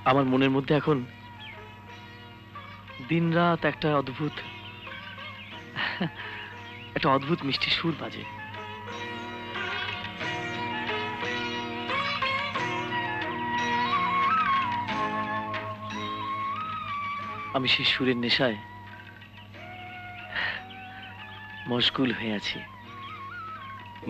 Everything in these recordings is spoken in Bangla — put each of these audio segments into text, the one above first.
আমার মনের মধ্যে এখন দিনরাত একটা অদ্ভুত মিষ্টি সুর বাজে। আমি সেই সুরের নেশায় মশগুল হয়ে আছি।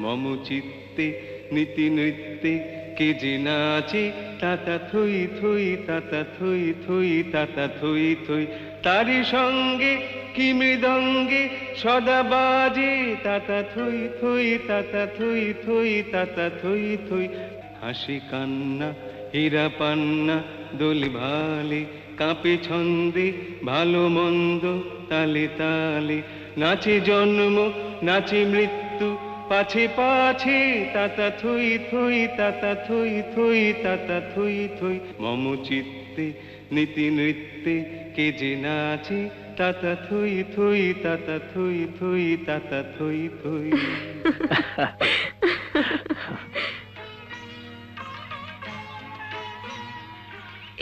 মম চিত্তে নীতি নৃত্যে কে যে নাচে, তাতা থই থই তাতা থই থই তাতা থই থই, তারি সঙ্গে কি মৃদঙ্গে সদা বাজে, তাতা থই থই তাতা থই থই তাতা থই থই। হাসি কান্না হীরা পান্না দোল ভালে, কাঁপে ছন্দে ভালো মন্দ তালে তালে, নাচে জন্ম নাচে মৃত্যু পাছে পাছে, তাতা থই থই তাতা থই থই তাতা থই থই। মম চিত্তে নীতি নৃত্যে কে যে নাচে, তাতা থই থই তাতা থই থই তাতা থই থই।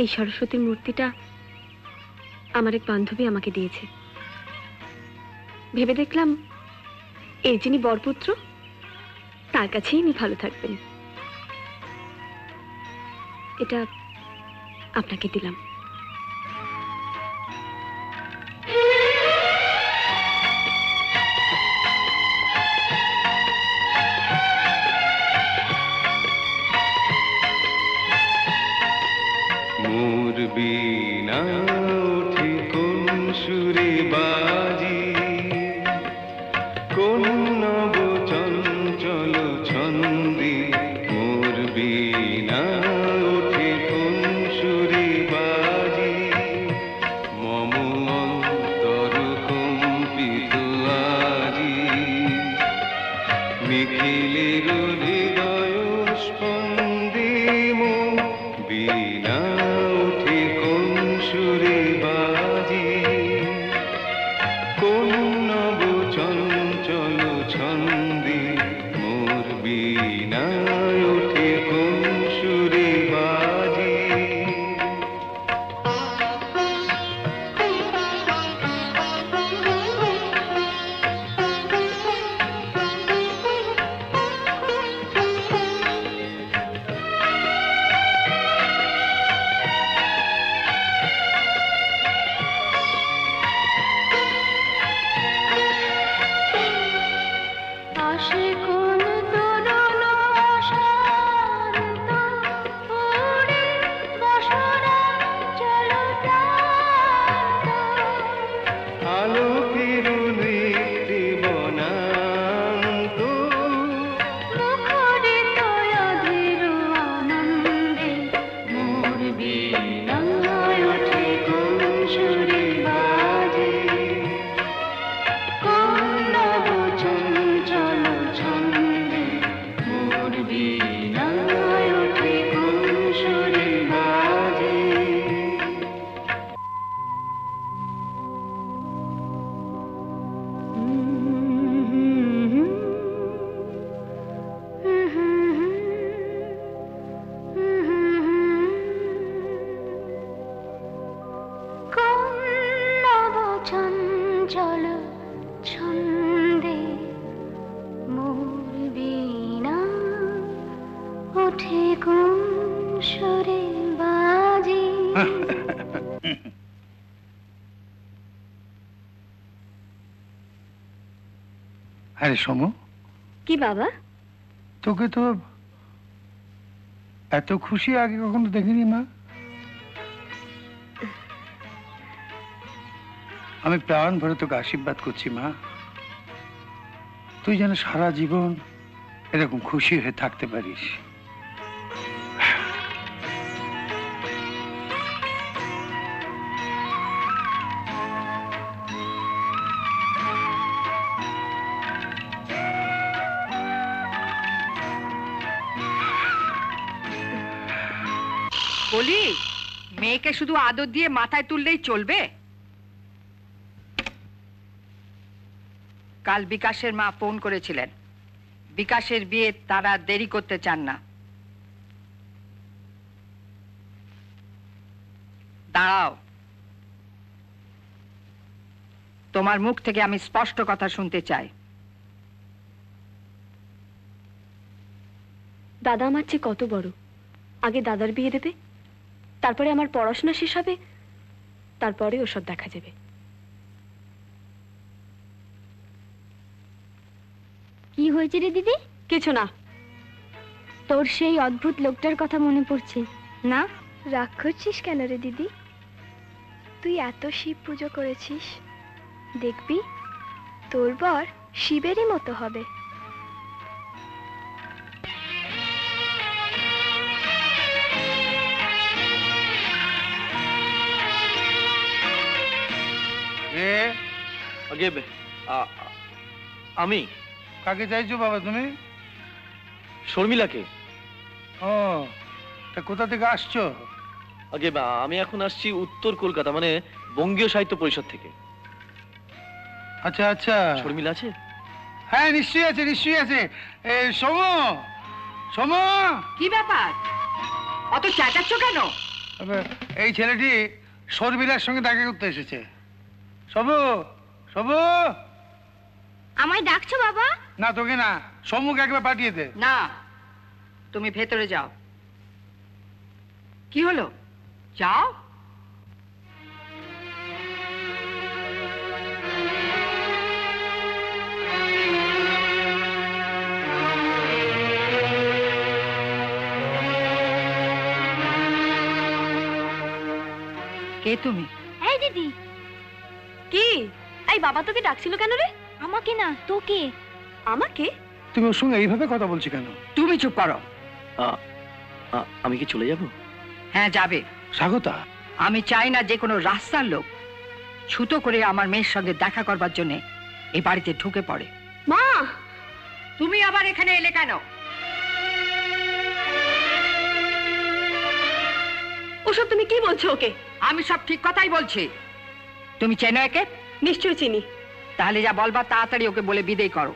এই সরস্বতীর মূর্তিটা আমার এক বান্ধবী আমাকে দিয়েছে। ভেবে দেখলাম এর যিনি বরপুত্র তার কাছেই ইনি ভালো থাকবেন। এটা আপনাকে দিলাম। মোর বীণা ওঠে কোন সুরে বাজি, কোন নব চঞ্চল ছন্দে, মোর বীণা ওঠে কোন সুরে বাজি, মম অন্তর কম্পিত আজি, নিখিলের হৃদয় স্পন্দে, মোর বীণা ওঠে কোন সুরে বাজি, কোন নব চঞ্চল ছন্দে, মোর বীণা ওঠে কোন সুরে বাজি। আলোকের নৃত্যে বনান্ত, মুখরিত অধীর আনন্দে, মোর বীণা ওঠে কোন সুরে বাজে, কোন নব চঞ্চল ছন্দে, মোর বীণা ওঠে কোন সুরে বাজে। চঞ্চল ছন্দে, মোর বীণা ওঠে কোন সুরে বাজে। আরে সমু, কি বাবা? তোকে তো এত খুশি আগে কখনো দেখিনি মা। আমি প্রাণ ভরে তোকে আশীর্বাদ করছি মা, তুই যেন সারা জীবন এরকম খুশি হয়ে থাকতে পারিস। বলি, মেয়েকে শুধু আদর দিয়ে মাথায় তুললেই চলবে? কাল বিকাশের মা ফোন করেছিলেন, বিকাশের বিয়ে তারা দেরি করতে চান না। দাঁড়াও, তোমার মুখ থেকে আমি স্পষ্ট কথা শুনতে চাই। দাদা আমার চেয়ে কত বড়, আগে দাদার বিয়ে দেবে, তারপরে আমার পড়াশোনা শেষ হবে, তারপরে ওসব দেখা যাবে। কি হয়েছে রে দিদি? কিছু না। তোর সেই অদ্ভুত লোকটার কথা মনে পড়ছে না? রাগ করছিস কেন রে দিদি? তুই এত শিব পুজো করেছিস, দেখবি তোর বর শিবেরই মতো হবে। আগে আমি কাকে চাইছো বাবা তুমি? শর্মিলাকে। ও, তা কোথা থেকে আসছো? আগে আমি এখন আসছি উত্তর কলকাতা, মানে বঙ্গীয় সাহিত্য পরিষদ থেকে। আচ্ছা আচ্ছা, শর্মিলা আছে? হ্যাঁ নিশ্চয়ই আছে, নিশ্চয়ই আছে। সমু, সমু, কি ব্যাপার, অত চেঁচাচ্ছ কেন? এই ছেলেটি শর্মিলার সঙ্গে দেখা করতে এসেছে। সমু, সমু। আমায় ডাকছো বাবা? না তোকে না, সমুকে একবার পাঠিয়ে দে। না, তুমি ভেতরে যাও। কি হলো, যাও। কে তুমি? এই দিদি। কি? এই বাবা তোকে ডাকছিল কেন রে? আমাকে না, তোকে। আমাকে? তুমি ওর সঙ্গে এইভাবে কথা বলছো কেন? তুমি চুপ করো। আমি কি চলে যাব? হ্যাঁ যাবে। স্বাগতা, আমি চাই না যে কোনো রাস্তার লোক ছুতো করে আমার মেয়ের সঙ্গে দেখা করবার জন্য এই বাড়িতে ঢুকে পড়ে। মা! তুমি আবার এখানে এলে কেন? ওসব তুমি কি বলছো ওকে? আমি সব ঠিক কথাই বলছি। তুমি চেনো একে? নিশ্চয়ই চিনি। তাহলে যা বলবা তাড়াতাড়ি ওকে বলে বিদেয় করো।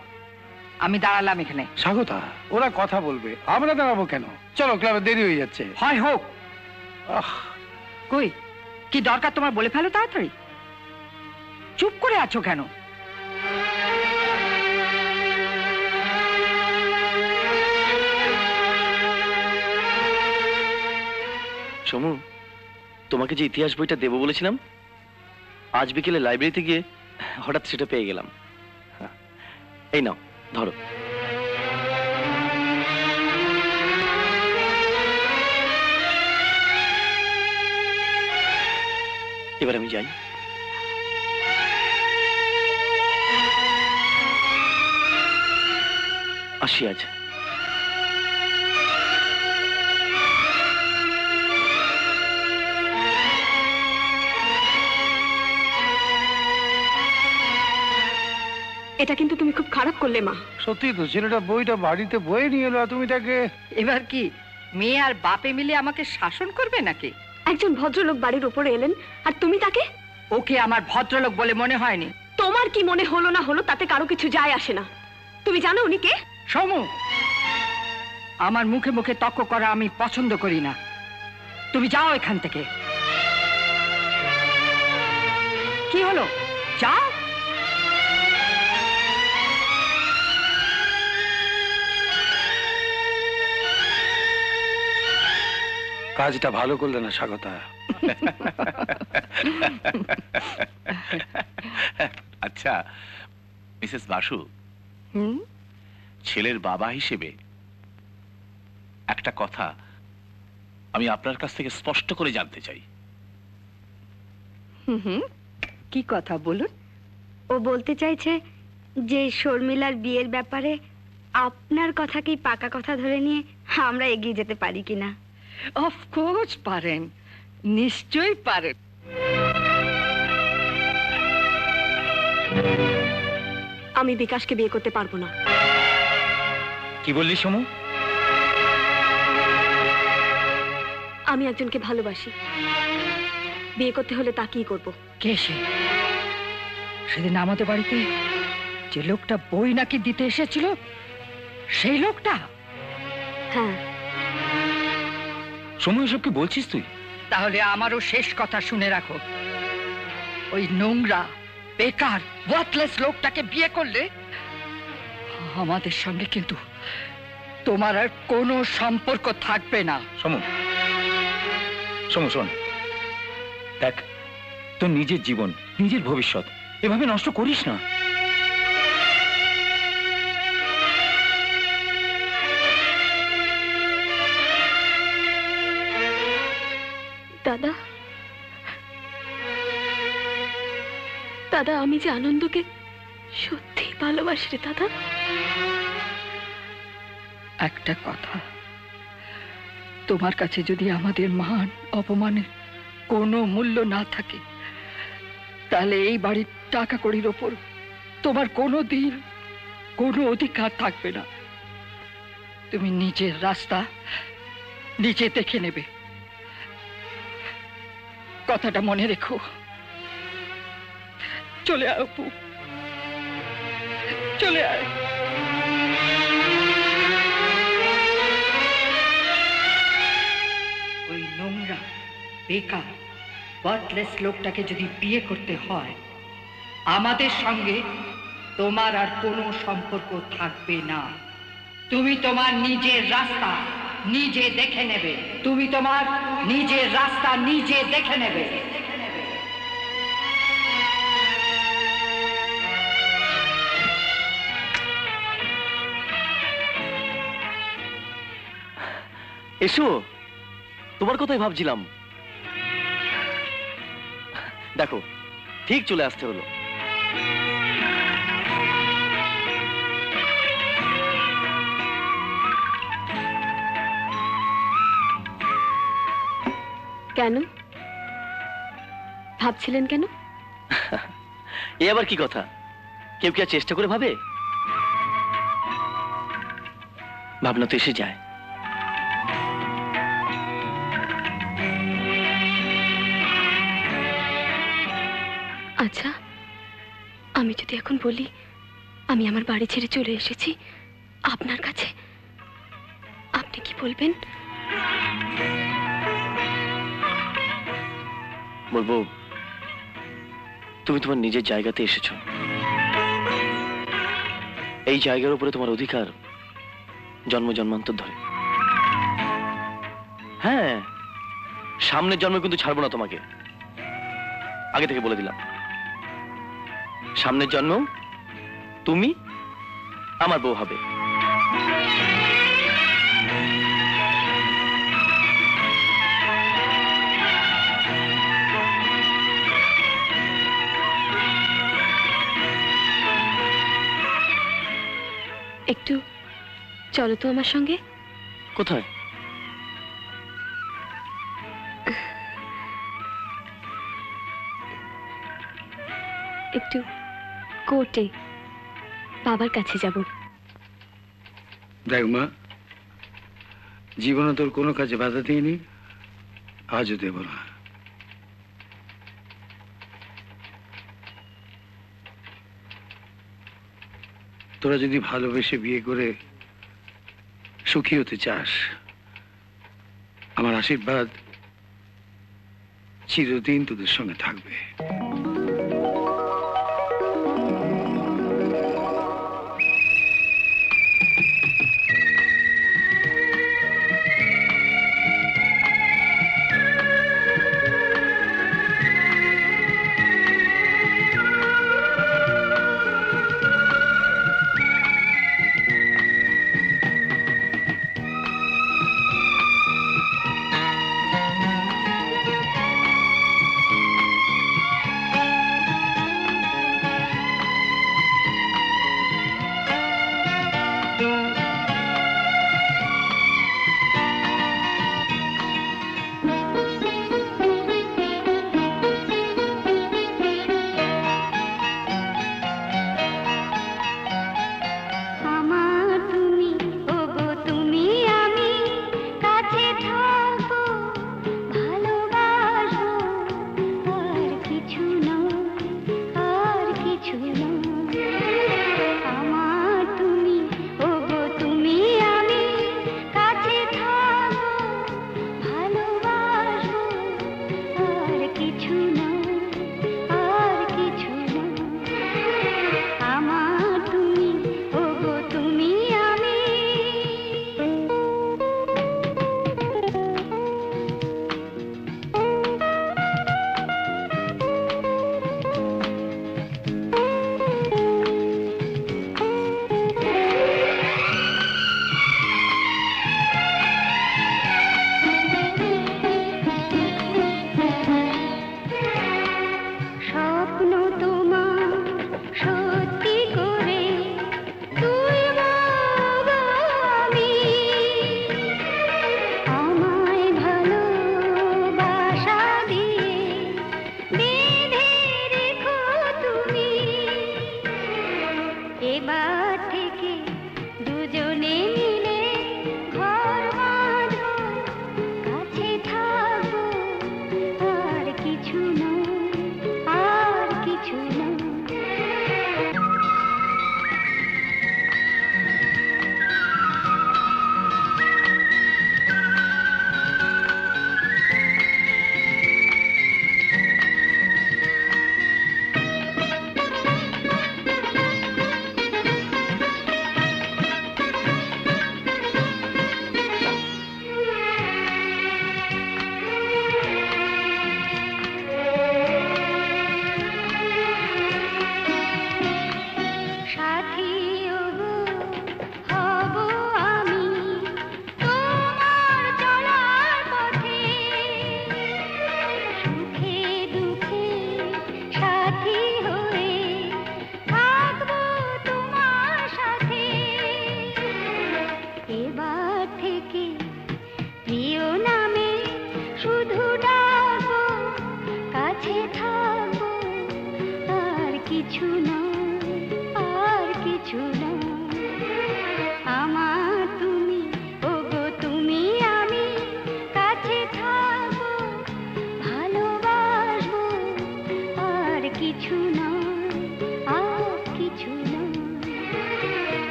আমি দাঁড়ালাম এখানে। স্বাগতা, ওরা কথা বলবে, আমরা দাঁড়াবো কেন? চলো, ক্লাবে দেরি হয়ে যাচ্ছে। হয় হোক। আহ, কই, কি দরকার তোমার বলে ফেলো তাড়াতাড়ি। চুপ করে আছো কেন? সমু, তোমাকে যে ইতিহাস বইটা দেবো বলেছিলাম, আজ বিকেলে লাইব্রেরিতে গিয়ে হঠাৎ সেটা পেয়ে গেলাম। এই নাও, ধরো। এবার আমি যাই। আসি আজ। এটা কিন্তু তুমি খুব খারাপ করলে মা। সত্যি তো, ছেলেটা বইটা বাড়িতে বয়ে নিয়ে এলো, আর তুমি তাকে... এবার কি মেয়ে আর বাপে মিলে আমাকে শাসন করবে নাকি? একজন ভদ্রলোক বাড়ির উপরে এলেন আর তুমি তাকে... ওকে আমার ভদ্রলোক বলে মনে হয়নি। তোমার কি মনে হলো না হলো তাতে কারো কিছু যায় আসে না। তুমি জানো উনি কে? সমু, আমার মুখে মুখে তর্ক করা আমি পছন্দ করি না। তুমি যাও এখান থেকে। কি হলো, যাও। কাজটা ভালো করলে না স্বাগতা। আচ্ছা মিসেস বাসু, হুম, ছেলের বাবা হিসেবে একটা কথা আমি আপনার কাছ থেকে স্পষ্ট করে জানতে চাই। হুম, কি কথা বলুন? ও বলতে চাইছে যে শর্মিলার বিয়ের ব্যাপারে আপনার কথাকেই পাকা কথা ধরে নিয়ে আমরা এগিয়ে যেতে পারি কিনা। অফকোর্স পারেন, নিশ্চয়ই পারেন। আমি বিকাশকে বিয়ে করতে পারবো না। কি বললি সমু? আমি একজনকে ভালোবাসি, বিয়ে করতে হলে তাকেই করব। কে সে? সেদিন আমাদের বাড়িতে যে লোকটা বই নাকি দিতে এসেছিল, সেই লোকটা? হ্যাঁ। সমু, এসব কি বলছিস তুই? তাহলে আমারও শেষ কথা শুনে রাখো। ওই নোংরা বেকার ওয়ার্থলেস লোকটাকে বিয়ে করলে আমাদের সঙ্গে কিন্তু তোমার আর কোনো সম্পর্ক থাকবে না। সমু, সমু শোন, দেখ তোর নিজের জীবন, নিজের ভবিষ্যৎ এভাবে নষ্ট করিস না। দাদা, দাদা আমি যে আনন্দকে সত্যি ভালোবাসি রে দাদা। একটা কথা, তোমার কাছে যদি আমাদের মান অপমানের কোনো মূল্য না থাকে, তাহলে এই বাড়ির টাকা কড়ির ওপর তোমার কোনো দিন কোনো অধিকার থাকবে না। তুমি নিজের রাস্তা নিজে দেখে নেবে, কথাটা মনে রেখো। চলে আয় অপু, চলে আয়। ওই নোংরা বেকার ওয়ার্থলেস লোকটাকে যদি বিয়ে করতে হয়, আমাদের সঙ্গে তোমার আর কোনো সম্পর্ক থাকবে না। তুমি তোমার নিজের রাস্তা নিজে দেখে নেবে, তুমি তোমার নিজের রাস্তা নিজে দেখে নেবে। এসো, তোমার কথাই ভাবছিলাম। দেখো ঠিক চলে আসতে হলো। কেন ভাবছিলেন কেন? এ আবার কি কথা? কেউ কি আর চেষ্টা করে ভাবে? ভাবনা তো এসে যায়। আচ্ছা, আমি যদি এখন বলি আমি আমার বাড়ি ছেড়ে চলে এসেছি আপনার কাছে, আপনি কি বলবেন? বলবো তুমি তোমার নিজের জায়গাতে এসেছো। এই জায়গার উপরে তোমার অধিকার জন্ম জন্মান্তর ধরে। হ্যাঁ, সামনের জন্মে কিন্তু ছাড়বো না তোমাকে, আগে থেকে বলে দিলাম। সামনের জন্ম তুমি আমার বউ হবে। একটু চলো তো আমার সঙ্গে। কোথায়? একটু কোর্টে, বাবার কাছে যাব। দেখ মা, জীবনে তোর কোনো কাজে বাধা দিইনি, আজও দেব না। তোরা যদি ভালোবেসে বিয়ে করে সুখী হতে চাস, আমার আশীর্বাদ চিরদিন তোদের সঙ্গে থাকবে।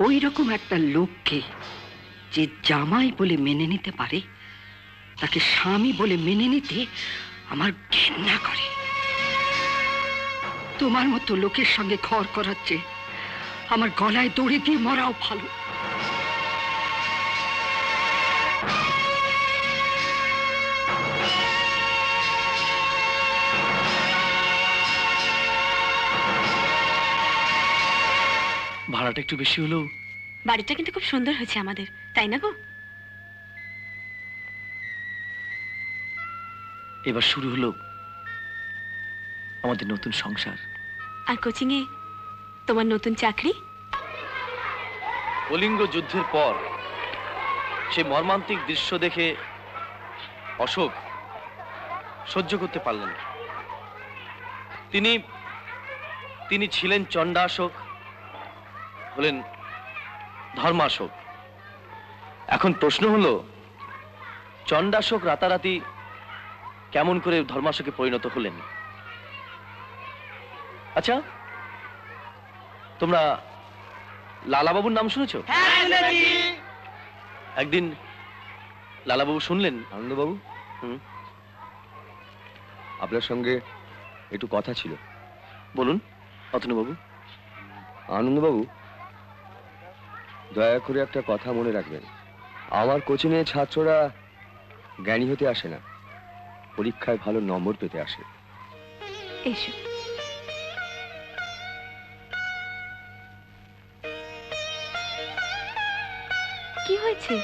ওই রকম একটা লোককে যে জামাই বলে মেনে নিতে পারে, তাকে স্বামী বলে মেনে নিতে আমার ঘৃণা করে। তোমার মতো লোকের সঙ্গে ঘর করার চেয়ে আমার গলায় দড়ি দিয়ে মরাও ভালো। ভাড়াটা একটু বেশি হলেও বাড়িটা কিন্তু খুব সুন্দর হয়েছে আমাদের, তাই না গো? এবার শুরু হলো আমাদের নতুন সংসার। আর কোচিং এ তোমার নতুন চাকরি? কলিঙ্গ যুদ্ধের পর সে মর্মান্তিক দৃশ্য দেখে অশোক সহ্য করতে পারলেন না। তিনি ছিলেন চণ্ডাশোক, হলেন ধর্মাশোক। এখন প্রশ্ন হলো, চণ্ডাশোক রাতারাতি কেমন করে ধর্মাশোকে পরিণত হলেন? আচ্ছা, তোমরা লালাবাবুর নাম শুনেছো? একদিন লালাবাবু শুনলেন, আনন্দবাবু, আপনার সঙ্গে একটু কথা ছিল। বলুন অতনুবাবু। আনন্দবাবু, দয়া করে একটা কথা মনে রাখবেন, আমার কোচিংয়ে ছাত্ররা জ্ঞানী হতে আসে না, পরীক্ষায় ভালো নম্বর পেতে আসে। এসো। কি হয়েছে?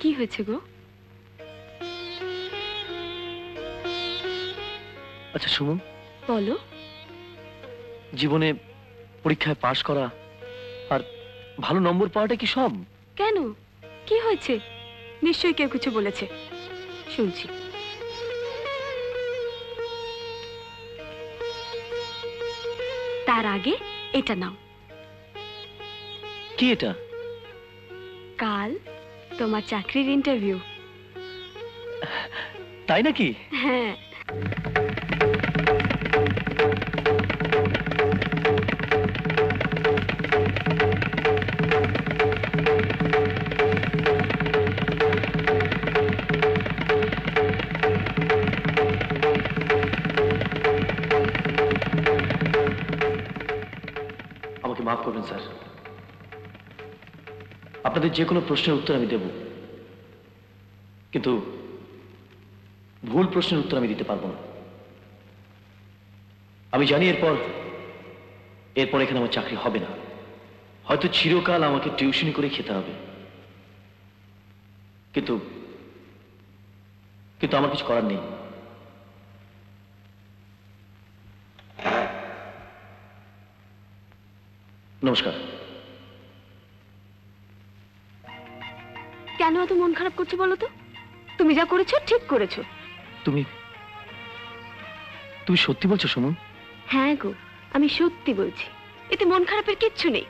কি হয়েছে গো? আচ্ছা সুমন, বলো। জীবনে পরীক্ষায় পাশ করা আর ভালো নম্বর পাওয়াটা কি সব? কেন, কি হয়েছে? নিশ্চয়ই কেউ কিছু বলেছে, শুনছি। তার আগে এটা নাও। কি এটা? কাল তোমার চাকরির ইন্টারভিউ। তাই নাকি? হ্যাঁ। আমাকে মাফ করবেন স্যার, আপনাদের যে কোনো প্রশ্নের উত্তর আমি দেব, কিন্তু ভুল প্রশ্নের উত্তর আমি দিতে পারবো না। আমি জানি এরপর এখানে আমার চাকরি হবে না, হয়তো চিরকাল আমাকে টিউশনি করে খেতে হবে, কিন্তু আমার কিছু করার নেই। নমস্কার। কেন এত মন খারাপ করছো বলো তো? তুমি যা করেছো ঠিক করেছো। তুমি সত্যি বলছো সুমন? হ্যাঁ গো, আমি সত্যি বলছি, এতে মন খারাপের কিচ্ছু নেই।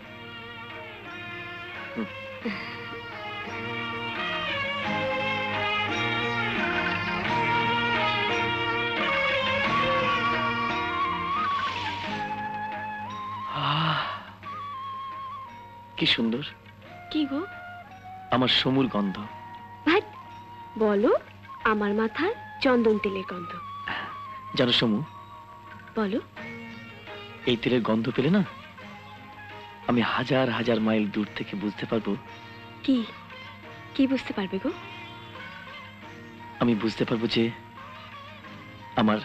কি সুন্দর। কি গো? আমার সমুর গন্ধ। ভাই বলো, আমার মাথার চন্দন তেলের গন্ধ। জানো সমু, বলো। এই তেলের গন্ধ পেলে না আমি হাজার হাজার মাইল দূর থেকে বুঝতে পারবো। কি কি বুঝতে পারবে গো? আমি বুঝতে পারবো যে আমার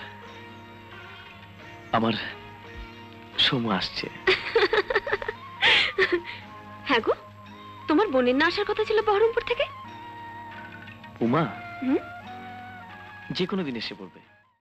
আমার সমু আসছে। হ্যাঁ গো, তোমার বোনের না আসার কথা ছিল বহরমপুর থেকে? উমা হুম, যে কোনো দিন এসে পড়বে।